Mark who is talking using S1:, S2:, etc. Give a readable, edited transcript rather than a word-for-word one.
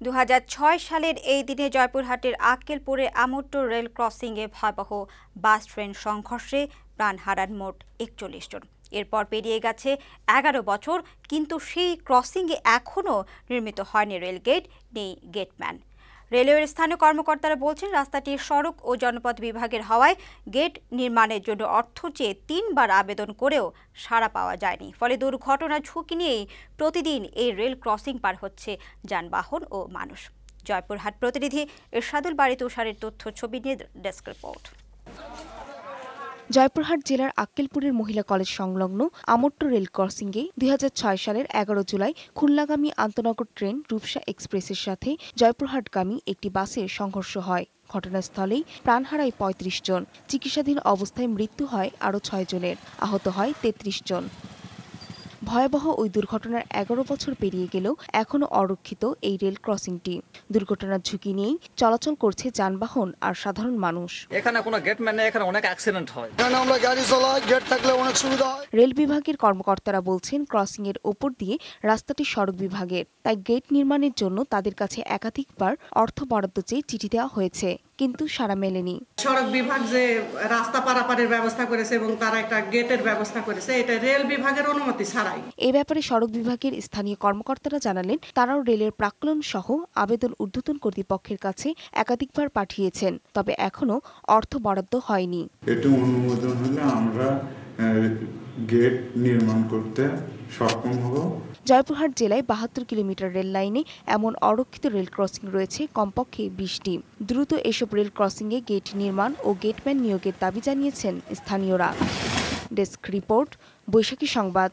S1: 2006 সালের এই দিনে জয়পুরহাটের আক্কেলপুরে আমট্ট রেল ক্রসিংয়ে ভয়াবহ বাস ট্রেন সংঘর্ষে প্রাণ হারান মোট 41 জন। এরপর পেরিয়ে গেছে 11 বছর, কিন্তু সেই ক্রসিংয়ে এখনও নির্মিত হয়নি রেলগেট, নেই গেটম্যান। রেলওয়ের স্থানীয় কর্মকর্তারা বলছেন, রাস্তাটি সড়ক ও জনপথ বিভাগের হওয়ায় গেট নির্মাণের জন্য অর্থ চেয়ে 3 বার আবেদন করেও সাড়া পাওয়া যায়নি। ফলে দুর্ঘটনার ঝুঁকি নিয়েই প্রতিদিন এই রেল ক্রসিং পার হচ্ছে যানবাহন ও মানুষ। জয়পুরহাট প্রতিনিধি এরশাদুল বারী তুষারের তথ্য ছবি নিয়ে ডেস্ক রিপোর্ট।
S2: জয়পুরহাট জেলার আক্কেলপুরের মহিলা কলেজ সংলগ্ন আমট্ট রেল ক্রসিংয়ে 2006 সালের 11 জুলাই খুলনাগামী আন্তনগর ট্রেন রূপসা এক্সপ্রেসের সাথে জয়পুরহাটগামী একটি বাসের সংঘর্ষ হয়। ঘটনাস্থলেই প্রাণ হারায় 35 জন। চিকিৎসাধীন অবস্থায় মৃত্যু হয় আরও 6 জনের, আহত হয় 33 জন। ভয়াবহ ওই দুর্ঘটনার 11 বছর পেরিয়ে গেলেও এখনও অরক্ষিত এই রেল ক্রসিংটি। দুর্ঘটনার ঝুঁকি নিয়েই চলাচল করছে যানবাহন আর সাধারণ মানুষ।
S3: এখানে কোনো গেটম্যান নেই, এখানে অনেক অ্যাক্সিডেন্ট হয়।
S4: এখানে আমরা গাড়ি চালাই, গেট থাকলে অনেক সুবিধা হয়।
S2: রেল বিভাগের কর্মকর্তারা বলছেন, ক্রসিং এর ওপর দিয়ে রাস্তাটি সড়ক বিভাগের, তাই গেট নির্মাণের জন্য তাদের কাছে একাধিকবার অর্থ বরাদ্দ চেয়ে চিঠি দেওয়া হয়েছে, কিন্তু সাড়া মেলেনি।
S5: সড়ক বিভাগ যে রাস্তা পারাপারের ব্যবস্থা করেছে এবং তারা একটা গেটের ব্যবস্থা করেছে, এটা রেল বিভাগের অনুমতি ছাড়াই।
S2: এ ব্যাপারে সড়ক বিভাগের স্থানীয় কর্মকর্তারা জানালেন, তারাও রেলের প্রাক্কলন সহ আবেদন ঊর্ধ্বতন কর্তৃপক্ষের কাছে একাধিকবার পাঠিয়েছেন, তবে এখনো অর্থ বরাদ্দ হয়নি।
S6: এটা অনুমোদন হলে আমরা গেট নির্মাণ করতে সক্ষম হব।
S2: জয়পুরহাট জেলায় 72 কিলোমিটার রেল লাইনে এমন অরক্ষিত রেল ক্রসিং রয়েছে কমপক্ষে 20টি। দ্রুত এসব রেল ক্রসিংয়ে গেট নির্মাণ ও গেটম্যান নিয়োগের দাবি জানিয়েছেন স্থানীয়রা। ডেস্ক রিপোর্ট, বৈশাখী সংবাদ।